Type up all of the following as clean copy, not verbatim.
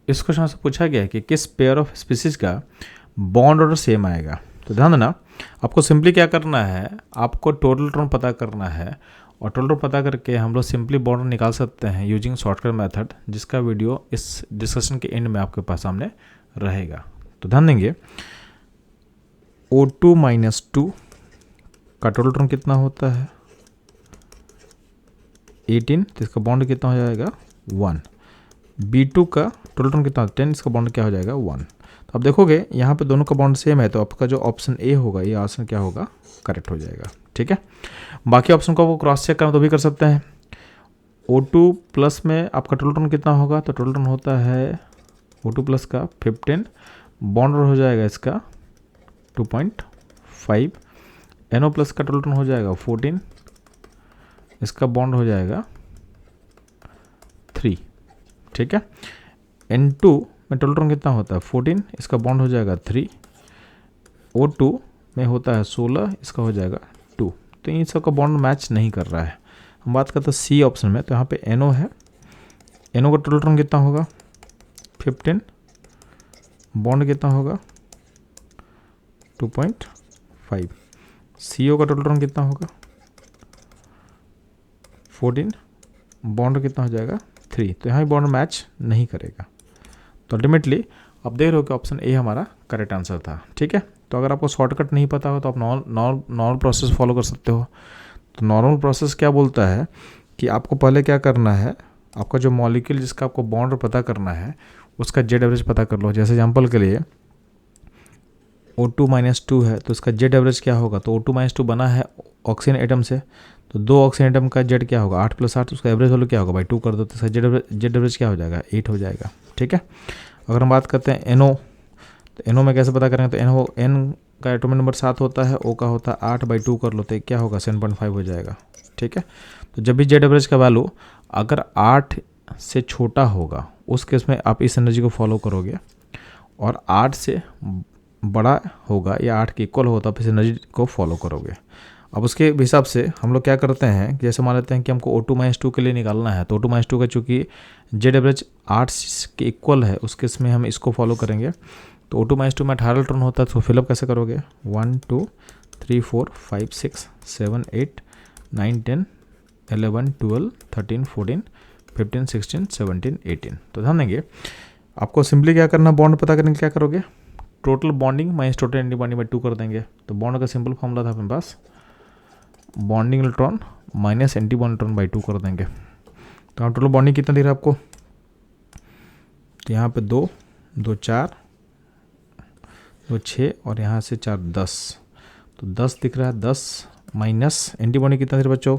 इस क्वेश्चन से पूछा गया है कि किस पेयर ऑफ स्पीसीज का बॉन्ड ऑर्डर सेम आएगा। तो ध्यान देना, आपको सिंपली क्या करना है, आपको टोटल इलेक्ट्रॉन पता करना है और टोटल पता करके हम लोग सिंपली बॉन्ड निकाल सकते हैं यूजिंग शॉर्टकट मेथड, जिसका वीडियो इस डिस्कशन के एंड में आपके पास सामने रहेगा। तो ध्यान देंगे O2 माइनस 2 का टोटल इलेक्ट्रॉन कितना होता है 18, तो इसका बॉन्ड कितना हो जाएगा 1। B2 का टोटल इलेक्ट्रॉन कितना 10, इसका बॉन्ड क्या हो जाएगा 1। तो आप देखोगे यहाँ पे दोनों का बॉन्ड सेम है, तो आपका जो ऑप्शन ए होगा ये ऑप्शन क्या होगा, करेक्ट हो जाएगा। ठीक है, बाकी ऑप्शन को आपको क्रॉस चेक करना तो भी कर सकते हैं। O2 प्लस में आपका टोटल इलेक्ट्रॉन कितना होगा, तो टोटल इलेक्ट्रॉन होता है O2 प्लस का 15, बॉन्ड हो जाएगा इसका 2.5। NO प्लस का टोटल इलेक्ट्रॉन हो जाएगा 14, इसका बॉन्ड हो जाएगा 3। ठीक है, N2 में टोटल इलेक्ट्रॉन कितना होता है 14, इसका बॉन्ड हो जाएगा 3। O2 में होता है 16, इसका हो जाएगा 2। तो इन सब का बॉन्ड मैच नहीं कर रहा है। हम बात करते हैं सी ऑप्शन में, तो यहाँ पे NO है, NO का टोटल इलेक्ट्रॉन कितना होगा 15, बॉन्ड कितना होगा 2.5। CO का टोटल इलेक्ट्रॉन कितना होगा 14, बॉन्ड कितना हो जाएगा 3। तो यहाँ बॉन्ड मैच नहीं करेगा। तो अल्टीमेटली आप देख रहे हो कि ऑप्शन ए हमारा करेक्ट आंसर था। ठीक है, तो अगर आपको शॉर्टकट नहीं पता हो तो आप नॉर्मल प्रोसेस फॉलो कर सकते हो। तो नॉर्मल प्रोसेस क्या बोलता है कि आपको पहले क्या करना है, आपका जो मॉलिक्यूल जिसका आपको बॉन्ड पता करना है उसका जेड एवरेज पता कर लो। जैसे एग्जांपल के लिए O2 माइनस 2 है, तो इसका जेड एवरेज क्या होगा, तो O2 माइनस 2 बना है ऑक्सीजन एटम से, तो 2 ऑक्सीजन एटम का जेड क्या होगा 8 + 8, उसका एवरेज वैल्यू क्या होगा बाई 2 कर दो, तो इसका जेड एवरेज क्या हो जाएगा 8 हो जाएगा। ठीक है, अगर हम बात करते हैं NO, तो NO में कैसे पता करेंगे, तो N का एटॉमिक नंबर 7 होता है, O का होता है 8/2 कर लो तो क्या होगा 7.5 हो जाएगा। ठीक है, तो जब भी जेड एवरेज का वैल्यू अगर 8 से छोटा होगा उस केस में आप इस एनर्जी को फॉलो करोगे, और 8 से बड़ा होगा या 8 के इक्वल होगा तो आप इस एनर्जी को फॉलो करोगे। अब उसके हिसाब से हम लोग क्या करते हैं, जैसे मान लेते हैं कि हमको O2 माइनस 2 के लिए निकालना है, तो O2 माइनस 2 का चूँकि जेड एवरेज 8 के इक्वल है उस केस में हम इसको फॉलो करेंगे। तो O2 माइनस 2 में 18 इलेक्ट्रॉन होता है, तो फिलअप कैसे करोगे 1 2 3 4 5 6 7 8 9 10 11 12 13 14 15 16 17 18। तो ध्यान देंगे आपको सिंपली क्या करना, बॉन्ड पता करने के लिए क्या करोगे, total bonding minus total anti bonding by 2 कर देंगे। तो बॉन्ड का सिंपल फॉर्मूला था अपने पास bonding electron minus anti bond electron by 2 कर देंगे। तो हम टोटल बॉन्डिंग कितना दिख रहा है आपको, तो यहाँ पे 2 2 4 2 6 और यहाँ से 4 10, तो 10 दिख रहा है। 10 माइनस एंटी बॉन्डिंग कितना दिख रहा है बच्चों,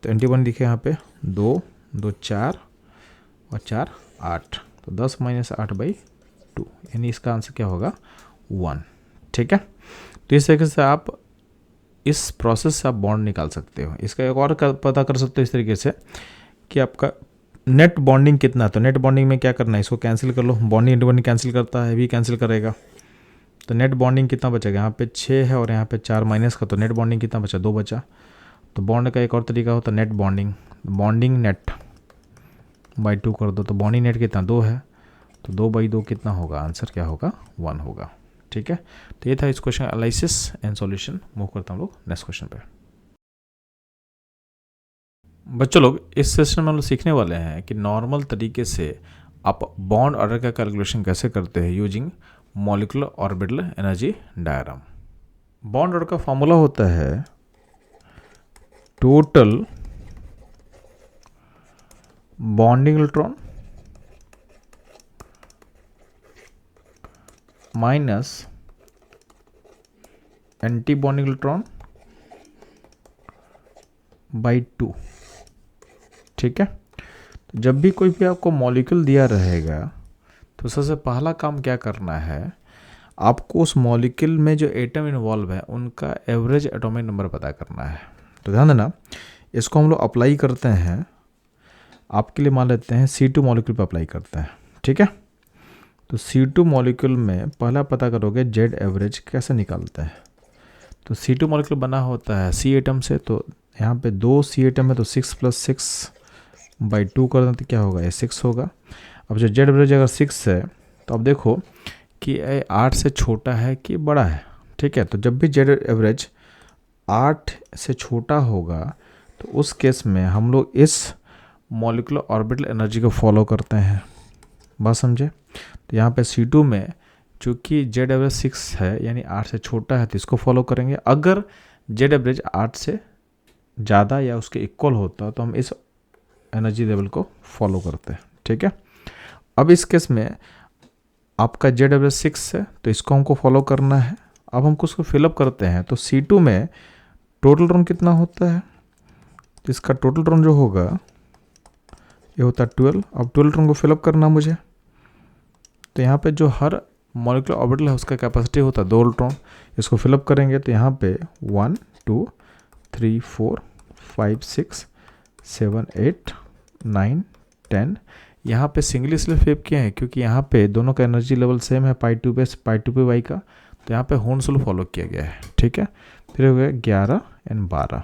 तो एंटी बॉन्डिंग दिखे यहाँ पे 2 2 4 और 4 8, तो 10 माइनस 8/2, यानी इसका आंसर क्या होगा 1। ठीक है, तो इस तरीके से आप इस प्रोसेस से आप बॉन्ड निकाल सकते हो। इसका एक और पता कर सकते हो इस तरीके से कि आपका नेट बॉन्डिंग कितना है। तो नेट बॉन्डिंग में क्या करना है, इसको कैंसिल कर लो, बॉन्डिंग एंटी बॉन्डिंग कैंसिल करता है, भी कैंसिल करेगा, तो नेट बॉन्डिंग कितना बचेगा, यहाँ पे 6 है और यहाँ पे 4 माइनस का, तो नेट बॉन्डिंग कितना बचा 2 बचा। तो बॉन्ड का एक और तरीका होता है net bonding, bonding net by 2 कर दो, तो बॉन्डिंग नेट कितना 2 है, तो 2/2 कितना होगा, आंसर क्या होगा 1 होगा। ठीक है, तो ये था इस question analysis and solution. Move करता हम लोग नेक्स्ट क्वेश्चन पे। बच्चों लोग इस सेशन में हम लोग सीखने वाले हैं कि नॉर्मल तरीके से आप बॉन्ड ऑर्डर का कैलकुलेशन कैसे करते हैं using molecular orbital energy diagram. Bond order का फॉर्मूला होता है total bonding electron minus anti bonding electron by 2। ठीक है, जब भी कोई भी आपको मॉलिक्यूल दिया रहेगा तो सबसे पहला काम क्या करना है, आपको उस मॉलिक्यूल में जो एटम इन्वॉल्व है उनका एवरेज एटॉमिक नंबर पता करना है। तो ध्यान देना, इसको हम लोग अप्लाई करते हैं, आपके लिए मान लेते हैं C2 मॉलिक्यूल पे अप्लाई करते हैं। ठीक है, तो C2 मॉलिक्यूल में पहला पता करोगे जेड एवरेज कैसे निकालते हैं। तो C2 मॉलिक्यूल बना होता है C एटम से, तो यहाँ पे 2 C एटम है तो 6 + 6 बाई 2 कर दें तो क्या होगा, ये 6 होगा। अब जो जेड एवरेज अगर 6 है तो अब देखो कि ये 8 से छोटा है कि बड़ा है, ठीक है। तो जब भी जेड एवरेज 8 से छोटा होगा तो उस केस में हम लोग इस मॉलिक्यूलर ऑर्बिटल एनर्जी को फॉलो करते हैं, बात समझे। तो यहाँ पे C2 में चूँकि जेड एवरेज 6 है यानी 8 से छोटा है तो इसको फॉलो करेंगे। अगर जेड एवरेज 8 से ज़्यादा या उसके इक्वल होता तो हम इस एनर्जी लेवल को फॉलो करते हैं, ठीक है। अब इस केस में आपका जेड एवरेज 6 है तो इसको हमको फॉलो करना है। अब हमको उसको फिलअप करते हैं तो C2 में टोटल ड्रॉन कितना होता है, तो इसका टोटल ड्रॉन जो होगा ये होता है 12। अब 12 ड्रॉन को फिलअप करना मुझे, तो यहाँ पे जो हर मॉलिक्यूलर ऑर्बिटल है उसका कैपेसिटी होता है 2 इलेक्ट्रॉन। इसको फिलअप करेंगे तो यहाँ पे 1 2 3 4 5 6 7 8 9 10। यहाँ पे सिंगल इसलिए फिलअप किए हैं क्योंकि यहाँ पे दोनों का एनर्जी लेवल सेम है, पाई 2 पे वाई का, तो यहाँ पे होन्स रूल फॉलो किया गया है, ठीक है। फिर हो गया 11 एंड 12।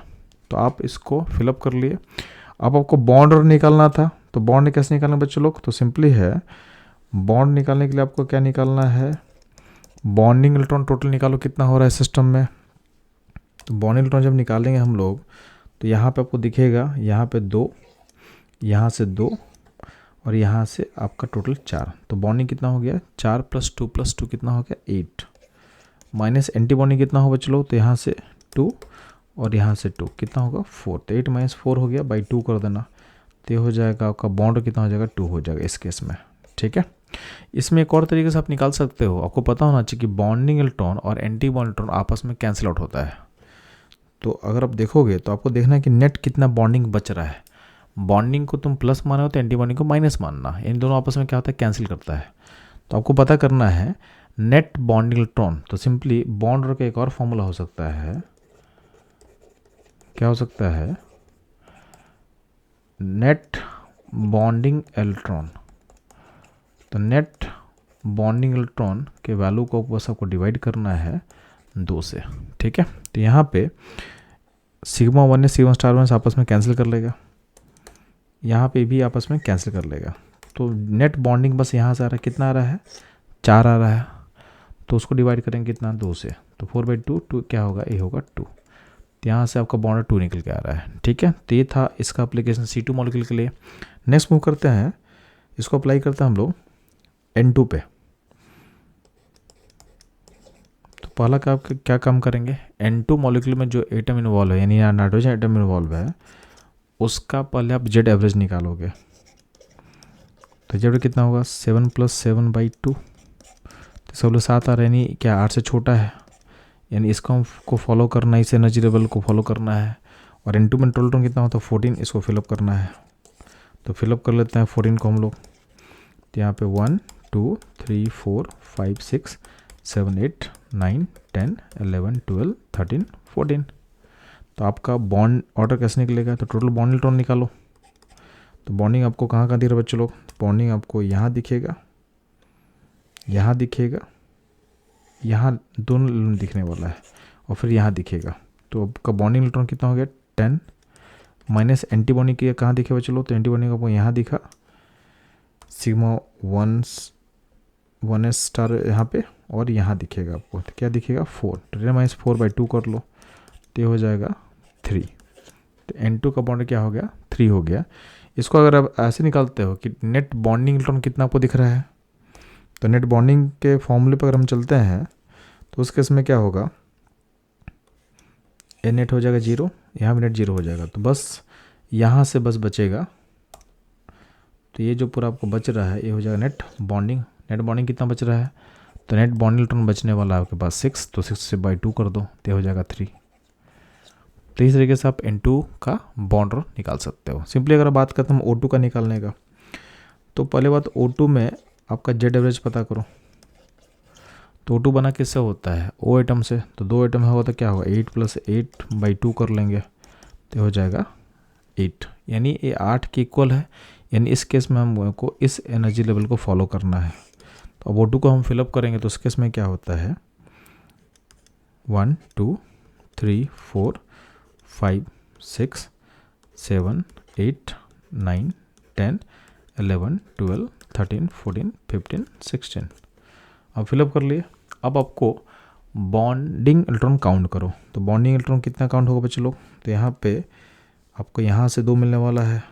तो आप इसको फिलअप कर लिए। अब आपको बॉन्ड और निकालना था, तो बॉन्ड कैसे निकालना बच्चों लोग, तो सिंपली है बॉन्ड निकालने के लिए आपको क्या निकालना है, बॉन्डिंग इलेक्ट्रॉन टोटल निकालो कितना हो रहा है सिस्टम में। तो बॉन्डिंग इलेक्ट्रॉन जब निकालेंगे हम लोग तो यहाँ पे आपको दिखेगा, यहाँ पे 2, यहाँ से 2 और यहाँ से आपका टोटल 4। तो बॉन्डिंग कितना हो गया, 4 + 2 कितना हो गया 8, माइनस एंटी बॉन्डिंग कितना हो बच्चों लोग, तो यहाँ से 2 और यहाँ से 2 कितना होगा 4। तो 8 - 4 हो गया, बाई 2 कर देना तो ये हो जाएगा आपका बॉन्ड कितना हो जाएगा 2 हो जाएगा इस केस में, ठीक है। इसमें एक और तरीके से आप निकाल सकते हो, आपको पता होना चाहिए कि बॉन्डिंग इलेक्ट्रॉन और एंटी बॉन्ड इलेक्ट्रॉन आपस में कैंसिल आउट होता है। तो अगर आप देखोगे तो आपको देखना है कि नेट कितना बॉन्डिंग बच रहा है। बॉन्डिंग को तुम प्लस माना हो तो एंटी बॉन्डिंग को माइनस मानना, इन दोनों आपस में क्या होता है कैंसिल करता है। तो आपको पता करना है नेट बॉन्डिंग इलेक्ट्रॉन, तो सिंपली बॉन्ड और का एक और फॉर्मूला हो सकता है, क्या हो सकता है, नेट बॉन्डिंग इलेक्ट्रॉन। तो नेट बॉन्डिंग इलेक्ट्रॉन के वैल्यू को बस आपको डिवाइड करना है 2 से, ठीक है। तो यहाँ पे सिग्मा 1 ने सिग्मा स्टार 1 आपस में कैंसिल कर लेगा, यहाँ पे भी आपस में कैंसिल कर लेगा। तो नेट बॉन्डिंग बस यहाँ से आ रहा है, कितना आ रहा है 4 आ रहा है, तो उसको डिवाइड करेंगे कितना 2 से, तो 4/2 2 क्या होगा, ये होगा 2। तो यहाँ से आपका बॉन्ड 2 निकल के आ रहा है, ठीक है। तो ये था इसका एप्लीकेशन C2 मॉलिक्यूल के लिए। नेक्स्ट मूव करते हैं, इसको अप्लाई करते हैं हम लोग N2 पे। तो पहला क्या काम करेंगे, N2 मॉलिक्यूल में जो एटम इन्वॉल्व है यानी नाइट्रोजन एटम इन्वॉल्व है उसका पहले आप जेड एवरेज निकालोगे। तो जेड कितना होगा 7 + 7/2, तो सब लोग 7 आ रहे यानी क्या 8 से छोटा है, यानी इसको हमको फॉलो करना है, इस एनर्जी लेवल को फॉलो करना है। और N2 में टोटल कितना होता है 14, इसको फिलअप करना है। तो फिलअप कर लेते हैं 14 को हम लोग। तो यहाँ पे 1 2 3 4 5 6 7 8 9 10 11 12 13 14। तो आपका बॉन्ड ऑर्डर कैसे निकलेगा, तो टोटल बॉन्ड इलेक्ट्रॉन निकालो। तो बॉन्डिंग आपको कहाँ कहाँ दिख रहा है बच्चों लोग, बॉन्डिंग आपको यहाँ दिखेगा, यहाँ दिखेगा, यहाँ दोनों दिखने वाला है और फिर यहाँ दिखेगा। तो आपका बॉन्डिंग इलेक्ट्रॉन कितना हो गया 10, माइनस एंटी बॉन्डिंग की कहाँ दिखे बच्चों लोग, तो एंटी बॉन्डिंग आपको यहाँ दिखा, सिग्मा 1s स्टार यहाँ पे और यहाँ दिखेगा आपको, तो क्या दिखेगा 4, तो 10 - 4/2 कर लो तो ये हो जाएगा 3। तो N2 का बॉन्ड क्या हो गया 3 हो गया। इसको अगर आप ऐसे निकालते हो कि नेट बॉन्डिंग इलेक्ट्रॉन कितना आपको दिख रहा है, तो नेट बॉन्डिंग के फॉर्मूले पर अगर हम चलते हैं तो उस केस में क्या होगा, ए नेट हो जाएगा 0, यहाँ भी नेट 0 हो जाएगा। तो बस यहाँ से बस बचेगा, तो ये जो पूरा आपको बच रहा है ये हो जाएगा नेट बॉन्डिंग। नेट बॉन्डिंग कितना बच रहा है, तो नेट बॉन्डिंग इलेक्ट्रॉन बचने वाला है आपके पास 6, तो 6 से बाई 2 कर दो तो हो जाएगा 3। तो इस तरीके से आप N2 का बॉन्ड निकाल सकते हो। सिंपली अगर बात करते हैं O2 का निकालने का, तो पहले बात O2 में आपका जेड एवरेज पता करो। तो O2 बना किससे होता है, O एटम से, तो 2 एटम है तो क्या होगा 8 + 8/2 कर लेंगे तो हो जाएगा 8, यानी ये 8 के इक्वल है, यानी इस केस में हमको इस एनर्जी लेवल को फॉलो करना है। तो अब O2 को हम फिलअप करेंगे तो उस केस में क्या होता है 1 2 3 4 5 6 7 8 9 10 11 12 13 14 15 16। अब फिलअप कर लिए। अब आपको बॉन्डिंग इलेक्ट्रॉन काउंट करो। तो बॉन्डिंग इलेक्ट्रॉन कितना काउंट होगा बच्चे लोग? तो यहाँ पे आपको यहाँ से 2 मिलने वाला है,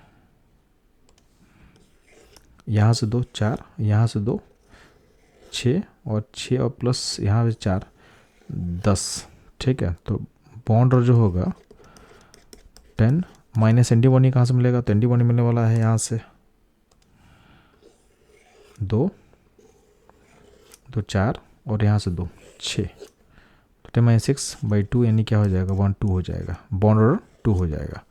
यहाँ से 2 4, यहाँ से 2 6 और 6 और प्लस यहाँ से 4 10। ठीक है, तो बॉन्ड जो होगा 10 माइनस एंटीबॉडी कहाँ से मिलेगा? तो एंटीबॉडी मिलने वाला है यहाँ से 2 2 4 और यहाँ से 2 6, तो 10 माइनस 6/2 यानी क्या हो जाएगा? 1 2 हो जाएगा, बॉन्ड ऑर्डर 2 हो जाएगा।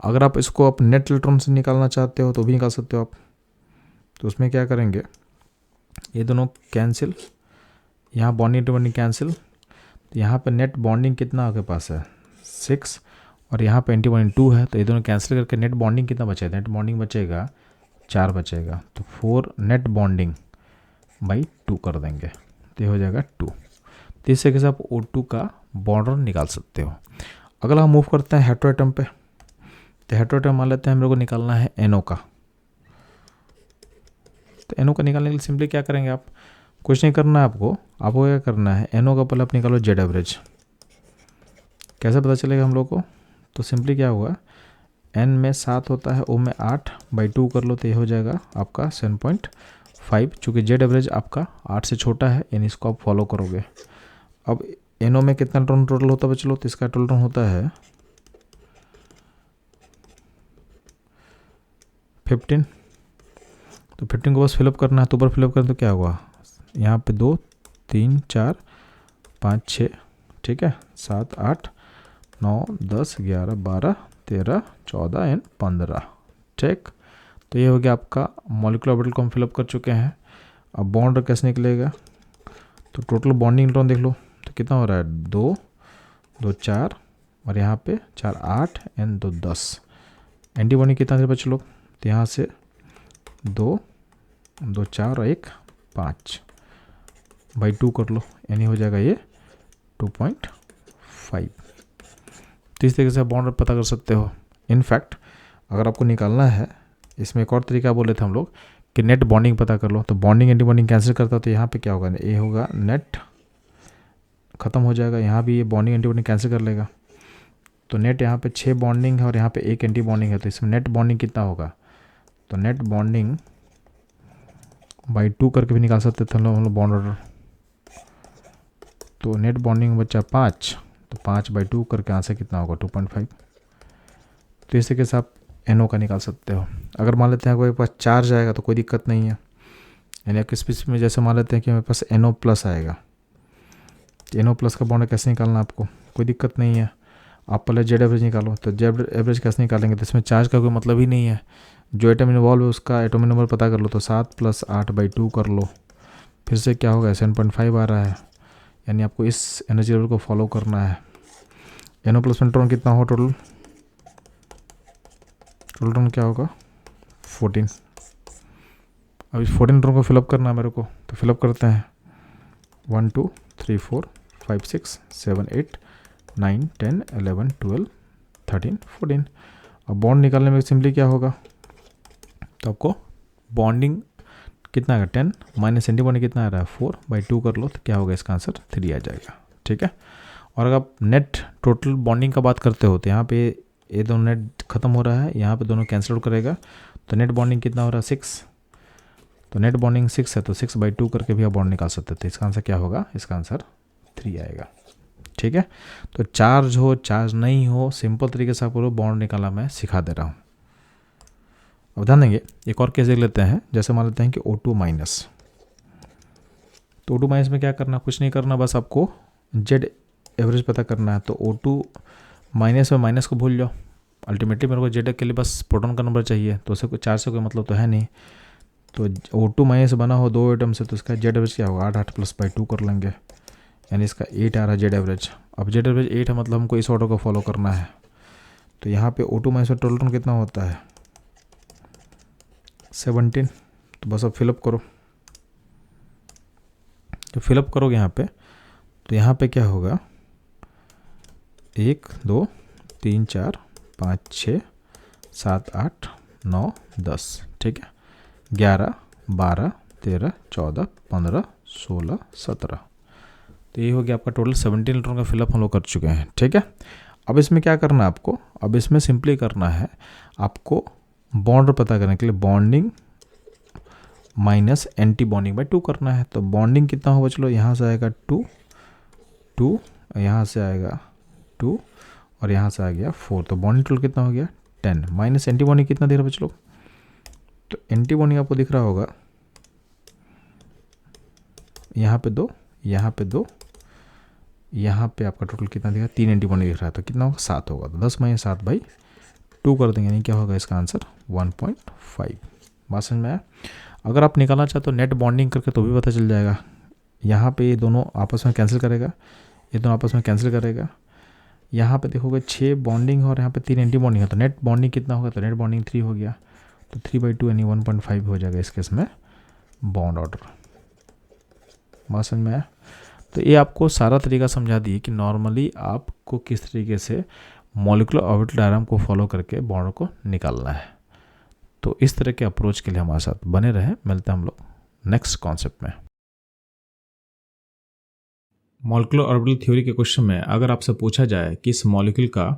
अगर आप इसको आप नेट इलेक्ट्रॉन से निकालना चाहते हो तो भी निकाल सकते हो आप। तो उसमें क्या करेंगे, ये दोनों कैंसिल, यहाँ बॉन्डिंग टू बॉन्डिंग कैंसिल, तो यहाँ पे नेट बॉन्डिंग कितना आपके पास है? 6 और यहाँ पे एंटी बॉन्डिंग 2 है, तो ये दोनों कैंसिल करके नेट बॉन्डिंग कितना बचेगा? नेट बॉन्डिंग बचेगा 4 बचेगा, तो 4 नेट बॉन्डिंग बाई 2 कर देंगे, तो ये हो जाएगा 2। तो इस तरीके से आप O2 का बॉन्ड निकाल सकते हो। अगला हम मूव करते हैं हेटेरोएटम पे। तो हेटेरोएटम मान लेते हैं हम लोग को निकालना है NO का। तो NO का निकालने के लिए सिंपली क्या करेंगे, आप कुछ नहीं करना है आपको क्या करना है, NO का पहले आप निकालो जेड एवरेज। कैसे पता चलेगा हम लोग को? तो सिंपली क्या हुआ, N में 7 होता है, O में 8/2 कर लो, तो ये हो जाएगा आपका 7.5। चूँकि जेड एवरेज आपका 8 से छोटा है, यानी इसको आप फॉलो करोगे। अब NO में कितना इलेक्ट्रॉन टोटल होता है बच्चों? तो इसका टोटल होता है 15। तो 15 को बस फिलअप करना है, तो ऊपर फिलअप करें तो क्या होगा, यहाँ पे 2 3 4 5 6, ठीक है, 7 8 9 10 11 12 13 14 एंड 15। ठीक, तो ये हो गया आपका मॉलिक्यूलर ऑर्बिटल को हम फिलअप कर चुके हैं। अब बॉन्ड कैसे निकलेगा? तो टोटल बॉन्डिंग इलेक्ट्रॉन देख लो, तो कितना हो रहा है, 2 2 4 और यहाँ पे 4 8 एंड 2 10। एंटीबॉडी कितना थे बच्चे लोग? तो यहाँ से 2 2 4 और 1 5/2 कर लो, यानी हो जाएगा ये 2.5। तो इस तरीके से बॉन्ड पता कर सकते हो। इनफैक्ट अगर आपको निकालना है, इसमें एक और तरीका बोले थे हम लोग कि नेट बॉन्डिंग पता कर लो। तो बॉन्डिंग एंटी बॉन्डिंग कैंसिल करता, तो यहाँ पे क्या होगा, ये होगा नेट ख़त्म हो जाएगा, यहाँ भी ये बॉन्डिंग एंटी बॉन्डिंग कैंसिल कर लेगा। तो नेट यहाँ पे 6 बॉन्डिंग है और यहाँ पे 1 एंटी बॉन्डिंग है, तो इसमें नेट बॉन्डिंग कितना होगा? तो नेट बॉन्डिंग बाई 2 करके भी निकाल सकते थे हम लोग बॉन्ड ऑर्डर। तो नेट बॉन्डिंग बचा 5, तो 5/2 करके आंसर कितना होगा? 2.5। तो इस तरीके से आप NO का निकाल सकते हो। अगर मान लेते हैं कोई पास चार्ज आएगा तो कोई दिक्कत नहीं है, यानी आपके स्पीच में जैसे मान लेते हैं कि मेरे पास NO+ आएगा, NO+ का बॉन्ड कैसे निकालना आपको? कोई दिक्कत नहीं है, आप पहले जेड एवरेज निकालो। तो जेड एवरेज कैसे निकालेंगे? तो इसमें चार्ज का कोई मतलब ही नहीं है, जो एटम इन्वॉल्व है उसका एटॉमिक नंबर पता कर लो। तो 7 + 8/2 कर लो, फिर से क्या होगा, 7.5 आ रहा है, यानी आपको इस एनर्जी लेवल को फॉलो करना है। NO+ में इलेक्ट्रॉन कितना हो टोटल इलेक्ट्रॉन क्या होगा? 14। अब इस 14 इलेक्ट्रॉन को फिलअप करना है मेरे को, तो फिलअप करते हैं। 1 2 3 4 5 6 7 8 9 10 11 12 13 14। अब बॉन्ड निकालने में सिंपली क्या होगा, तो आपको बॉन्डिंग कितना आएगा 10 माइनस एंटीबॉडी कितना आ रहा है 4/2 कर लो, तो क्या होगा, इसका आंसर 3 आ जाएगा। ठीक है, और अगर आप नेट टोटल बॉन्डिंग का बात करते हो तो यहाँ पे ये दोनों नेट खत्म हो रहा है, यहाँ पे दोनों कैंसिल आउट करेगा, तो नेट बॉन्डिंग कितना हो रहा है 6। तो नेट बॉन्डिंग 6 है, तो 6/2 करके भी आप बॉन्ड निकाल सकते थे। इसका आंसर क्या होगा, इसका आंसर 3 आएगा। ठीक है, तो चार्ज हो चार्ज नहीं हो, सिंपल तरीके से आपको बॉन्ड निकालना मैं सिखा दे रहा हूँ। अब ध्यान देंगे, एक और केस देख लेते हैं। जैसे मान लेते हैं कि O2-, तो O2- में क्या करना, कुछ नहीं करना, बस आपको जेड एवरेज पता करना है। तो O2- में माइनस को भूल जाओ, अल्टीमेटली मेरे को जेड के लिए बस प्रोटॉन का नंबर चाहिए, तो उसे कोई चार्ज से कोई मतलब तो है नहीं। तो O2- बना हो 2 एटम से, तो इसका जेड एवरेज क्या होगा, 8 + 2 कर लेंगे, यानी इसका 8 आ रहा है जेड एवरेज। अब जेड एवरेज 8 है, मतलब हमको इस ऑर्डर को फॉलो करना है। तो यहाँ पे O2- में टोटल कितना होता है 17। तो बस अब फिलअप करो, तो फिलअप करोगे यहाँ पे, तो यहाँ पे क्या होगा, 1 2 3 4 5 6 7 8 9 10। ठीक है, 11, 12, 13, 14, 15, 16, 17। तो ये हो गया आपका टोटल 17 इलेक्ट्रॉन का फिलअप हम लोग कर चुके हैं। ठीक है, अब इसमें क्या करना है आपको, अब इसमें सिंपली करना है आपको बॉन्ड पता करने के लिए bonding minus anti bonding by 2 करना है। तो बॉन्डिंग कितना होगा, चलो यहाँ से आएगा 2, 2, यहाँ से आएगा 2 और यहाँ से आ गया 4। तो बॉन्डिंग टोटल कितना हो गया 10 माइनस एंटी बॉन्डिंग कितना दे रहा है बच्चों। तो एंटी बॉन्डिंग आपको दिख रहा होगा यहाँ पे 2, यहाँ पे 2, यहाँ पे आपका टोटल कितना दिखा 3 एंटी बॉन्डिंग दिख रहा है। तो कितना होगा 7 होगा। तो 10 माइनस 7 बाई 2 कर देंगे, यानी क्या होगा इसका आंसर 1.5। बात समझ में आया। अगर आप निकालना चाहते हो नेट बॉन्डिंग करके तो भी पता चल जाएगा। यहाँ पे ये दोनों आपस में कैंसिल करेगा, ये दोनों आपस में कैंसिल करेगा। यहाँ पे देखोगे 6 बॉन्डिंग और यहाँ पे 3 एंटी बॉन्डिंग है। तो नेट बॉन्डिंग कितना होगा, तो नेट बॉन्डिंग 3 हो गया। तो 3/2 यानी 1.5 हो जाएगा इस केस में बॉन्ड ऑर्डर। बात समझ में आया। तो ये आपको सारा तरीका समझा दिए कि नॉर्मली आपको किस तरीके से मॉलिक्यूलर ऑर्बिटल डायग्राम को फॉलो करके बॉन्ड को निकालना है। तो इस तरह के अप्रोच के लिए हमारे साथ बने रहें। मिलते हैं हम लोग नेक्स्ट कॉन्सेप्ट में। मॉलिक्यूलर ऑर्बिटल थ्योरी के क्वेश्चन में अगर आपसे पूछा जाए कि इस मॉलिक्यूल का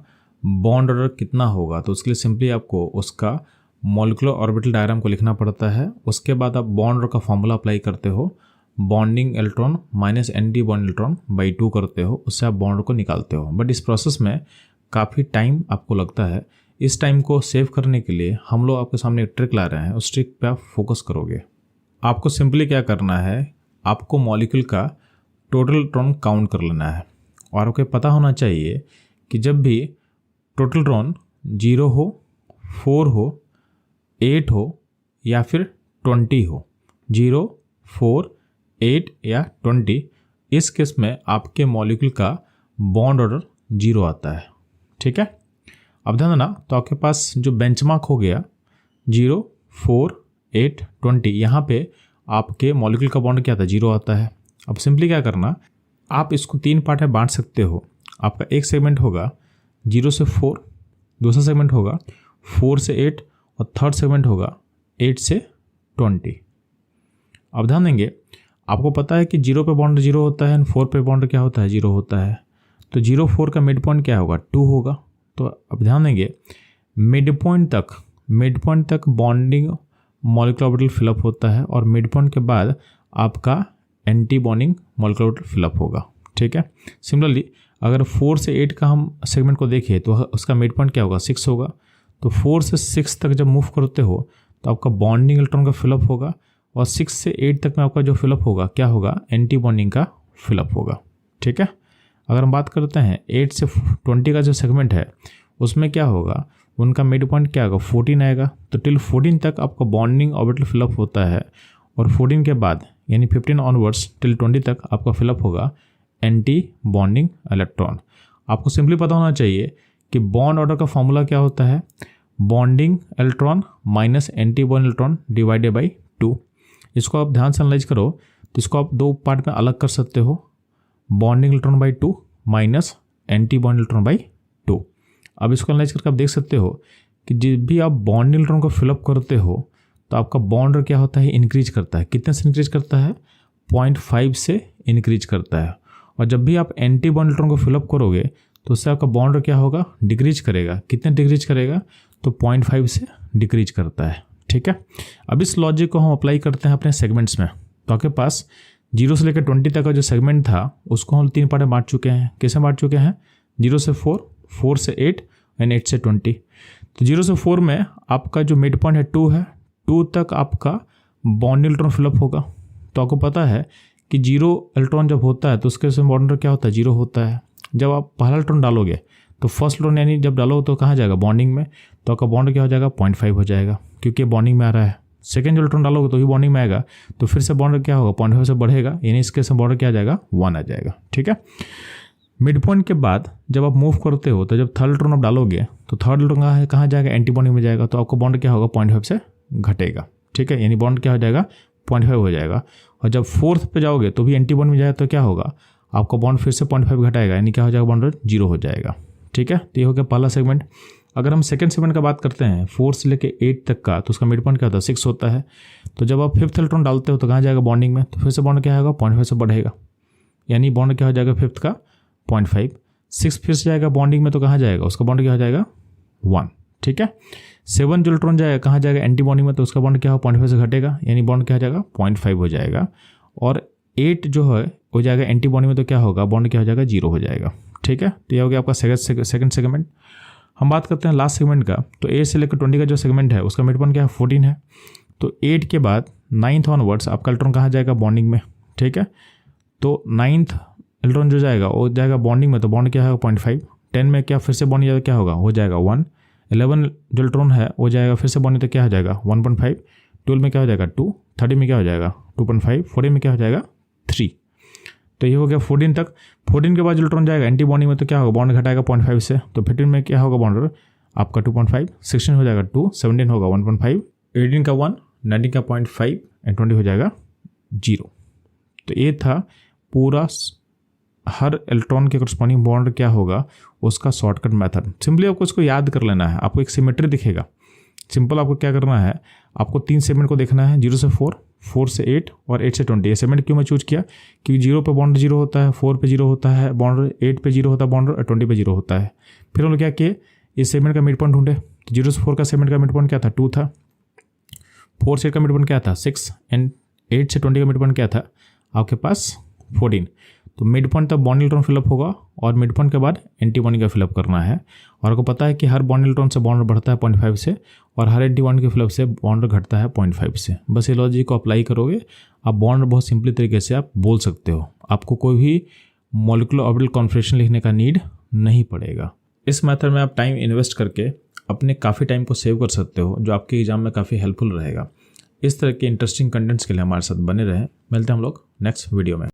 बॉन्ड ऑर्डर कितना होगा, तो उसके लिए सिंपली आपको उसका मॉलिक्यूलर ऑर्बिटल डायग्राम को लिखना पड़ता है। उसके बाद आप बॉन्ड ऑर्डर का फॉर्मूला अप्लाई करते हो, bonding electron minus anti bond electron by 2 करते हो, उससे आप बॉन्ड को निकालते हो। बट इस प्रोसेस में काफ़ी टाइम आपको लगता है। इस टाइम को सेव करने के लिए हम लोग आपके सामने एक ट्रिक ला रहे हैं, उस ट्रिक पे आप फोकस करोगे। आपको सिंपली क्या करना है, आपको मॉलिक्यूल का टोटल इलेक्ट्रॉन काउंट कर लेना है और आपको पता होना चाहिए कि जब भी टोटल इलेक्ट्रॉन 0 हो, 4 हो, 8 हो या फिर 20 हो, 0, 4, 8 या 20, इस केस में आपके मॉलिक्यूल का बॉन्ड ऑर्डर 0 आता है। ठीक है, अब ध्यान देना। तो आपके पास जो बेंचमार्क हो गया 0, 4, 8, 20, यहाँ पे आपके मॉलिक्यूल का बॉन्ड क्या आता है 0 आता है। अब सिंपली क्या करना, आप इसको 3 पार्ट में बांट सकते हो। आपका एक सेगमेंट होगा 0 से 4, दूसरा सेगमेंट होगा 4 से 8 और थर्ड सेगमेंट होगा 8 से 20। अब ध्यान देंगे, आपको पता है कि 0 पे बॉन्ड 0 होता है, 4 पे बॉन्ड क्या होता है 0 होता है। तो 0, 4 का मिड पॉइंट क्या होगा 2 होगा। तो अब ध्यान देंगे मिड पॉइंट तक बॉन्डिंग मॉलिक्यूलर ऑर्बिटल फिलअप होता है और मिड पॉइंट के बाद आपका anti bonding molecular orbital fill up होगा। ठीक है, सिमिलरली अगर 4 से 8 का हम सेगमेंट को देखें तो उसका मिड पॉइंट क्या होगा 6 होगा। तो 4 से 6 तक जब मूव करते हो तो आपका बॉन्डिंग इलेक्ट्रॉन का फिलअप होगा और 6 से 8 तक में आपका जो फिलअप होगा क्या होगा एंटी बॉन्डिंग का फिलअप होगा। ठीक है, अगर हम बात करते हैं 8 से 20 का जो सेगमेंट है उसमें क्या होगा, उनका मिड पॉइंट क्या होगा 14 आएगा। तो टिल 14 तक आपका बॉन्डिंग ऑर्बिटल फिलअप होता है और 14 के बाद यानी 15 ऑनवर्ड्स टिल 20 तक आपका फिलअप होगा एंटी बॉन्डिंग इलेक्ट्रॉन। आपको सिंपली पता होना चाहिए कि बॉन्ड ऑर्डर का फॉर्मूला क्या होता है, bonding electron minus anti bond electron divided by 2। इसको आप ध्यान से एनालाइज करो तो इसको आप 2 पार्ट में अलग कर सकते हो, bonding electron by 2 minus anti bond electron by 2। अब इसको एनालाइज करके आप देख सकते हो कि जब भी आप बॉन्डिंग इलेक्ट्रॉन को फिलअप करते हो तो आपका बॉन्ड क्या होता है इंक्रीज करता है। कितने से इंक्रीज करता है 0.5 से इंक्रीज करता है। और जब भी आप एंटी बॉन्ड इलेक्ट्रॉन को फिलअप करोगे तो उससे आपका बॉन्ड क्या होगा डिक्रीज करेगा। कितने डिक्रीज करेगा, तो 0.5 से डिक्रीज करता है। ठीक है, अब इस लॉजिक को हम अप्लाई करते हैं अपने सेगमेंट्स में। तो आपके पास 0 से लेकर 20 तक का जो सेगमेंट था उसको हम 3 पार्ट में बांट चुके हैं। कैसे बांट चुके हैं, 0 से 4, 4 से 8 एंड 8 से 20। तो 0 से 4 में आपका जो मिड पॉइंट है 2 है, 2 तक आपका बॉन्ड इलेक्ट्रॉन फिलअप होगा। तो आपको पता है कि 0 इलेक्ट्रॉन जब होता है तो उसके से बॉन्ड क्या होता है 0 होता है। जब आप पहला इलेक्ट्रॉन डालोगे तो फर्स्ट इलेक्ट्रॉन यानी जब डालो तो कहाँ जाएगा बॉन्डिंग में, तो आपका बॉन्ड क्या हो जाएगा 0.5 हो जाएगा क्योंकि बॉन्डिंग में आ रहा है। सेकेंड जो इलेक्ट्रॉन डालोगे तो ही बॉन्डिंग में आएगा, तो फिर से बॉन्ड क्या होगा 0.5 से बढ़ेगा, यानी इसके से बॉन्ड क्या आ जाएगा 1 आ जाएगा। ठीक है, मिड पॉइंट के बाद जब आप मूव करते हो तो जब थर्ड इलेक्ट्रॉन आप डालोगे तो थर्ड इलेक्ट्रॉन कहाँ जाएगा एंटी बॉन्डिंग में जाएगा, तो आपका बॉन्ड क्या होगा 0.5 से घटेगा। ठीक है, यानी बॉन्ड क्या हो जाएगा 0.5 हो जाएगा। और जब फोर्थ पे जाओगे तो भी एंटी बॉन्ड में जाएगा तो क्या होगा आपका बॉन्ड फिर से 0.5 घटाएगा, यानी क्या हो जाएगा बॉन्ड 0 हो जाएगा। ठीक है, तो ये हो गया पहला सेगमेंट। अगर हम सेकंड सेगमेंट का बात करते हैं 4 से लेके 8 तक का, तो उसका मिड पॉइंट क्या होता है 6 होता है। तो जब आप 5th इलेक्ट्रॉन डालते हो तो कहाँ जाएगा बॉन्डिंग में, तो फिर से बॉन्ड क्या होगा 0.5 से बढ़ेगा, यानी बॉन्ड क्या हो जाएगा 5th का 0.5। 6 फिर से जाएगा बॉन्डिंग में तो कहाँ जाएगा, उसका बॉन्ड क्या हो जाएगा 1, ठीक है। 7 जो इलेक्ट्रॉन जाएगा कहाँ जाएगा एंटी बॉन्डिंग में, तो उसका बॉन्ड क्या हो 0.5 से घटेगा, यानी बॉन्ड क्या हो जाएगा 0.5 हो जाएगा। और 8 जो है हो जाएगा एंटी बॉन्डिंग में, तो क्या होगा बॉन्ड क्या हो जाएगा 0 हो जाएगा, ठीक है। तो ये हो गया आपका सेकंड सेगमेंट। हम बात करते हैं लास्ट सेगमेंट का, तो 8 से लेकर 20 का जो सेगमेंट है उसका मिड पॉइंट क्या है 14 है। तो 8 के बाद 9th ऑनवर्ड्स आपका इलेक्ट्रॉन कहाँ जाएगा बॉन्डिंग में, ठीक है। तो 9th इलेक्ट्रॉन जो जाएगा वो जाएगा बॉन्डिंग में, तो बॉन्ड क्या होगा 0.5। 10 में क्या फिर से बॉन्ड जाएगा क्या होगा हो जाएगा 1। 11 जो इलेक्ट्रॉन है वो जाएगा फिर से बॉन्डिंग तो क्या हो जाएगा 1.5। 12 में क्या हो जाएगा 2। 13 में क्या हो जाएगा 2.5। 14 में क्या हो जाएगा 3। तो ये हो गया 14 तक। 14 के बाद जो इलेक्ट्रॉन जाएगा एंटी बॉन्डिंग में तो क्या होगा बॉन्ड घटाएगा 0.5 से, तो 15 में क्या होगा बॉन्ड आपका 2.5। 16 हो जाएगा 2। 17 होगा 1.5। 18 का 1, 19 का 0.5 एंड 20 हो जाएगा 0। तो ये था पूरा हर इलेक्ट्रॉन के करस्पॉन्डिंग बॉन्ड क्या होगा उसका शॉर्टकट मेथड। सिंपली आपको इसको याद कर लेना है, आपको एक सिमेट्री दिखेगा। सिंपल आपको क्या करना है, आपको 3 सेगमेंट को देखना है, 0 से 4, 4 से 8 और 8 से 20। ये सेगमेंट क्यों मैं चूज किया, क्योंकि 0 पे बॉन्ड 0 होता है, 4 पे 0 होता है बॉन्ड, 8 पे 0 होता है बॉन्ड और 20 पे 0 होता है। फिर हम लोग क्या किए, इस सेगमेंट का मिड पॉइंट ढूंढे। तो 0 से 4 का सेगमेंट का मिड पॉइंट क्या था 2 था। 4 से 8 का मिड पॉइंट क्या था 6 एंड 8 से 20 का मिड पॉइंट क्या था आपके पास 14। तो मिड पॉइंट तक बॉन्ड इलेक्ट्रॉन फिलअप होगा और मिड पॉइंट के बाद एंटी बॉन्डिंग का फिलअप करना है। और आपको पता है कि हर बॉन्ड इलेक्ट्रॉन से बॉन्ड बढ़ता है 0.5 से और हर एंटी बॉन्ड के फिलअप से बॉन्ड घटता है 0.5 से। बस ये लॉजिक को अप्लाई करोगे आप बॉन्ड बहुत सिंपली तरीके से आप बोल सकते हो, आपको कोई भी मॉलिक्यूलर ऑर्बिटल कॉन्फिगरेशन लिखने का नीड नहीं पड़ेगा। इस मेथड में आप टाइम इन्वेस्ट करके अपने काफ़ी टाइम को सेव कर सकते हो, जो आपके एग्जाम में काफ़ी हेल्पफुल रहेगा। इस तरह के इंटरेस्टिंग कंटेंट्स के लिए हमारे साथ बने रहें। मिलते हैं हम लोग नेक्स्ट वीडियो में।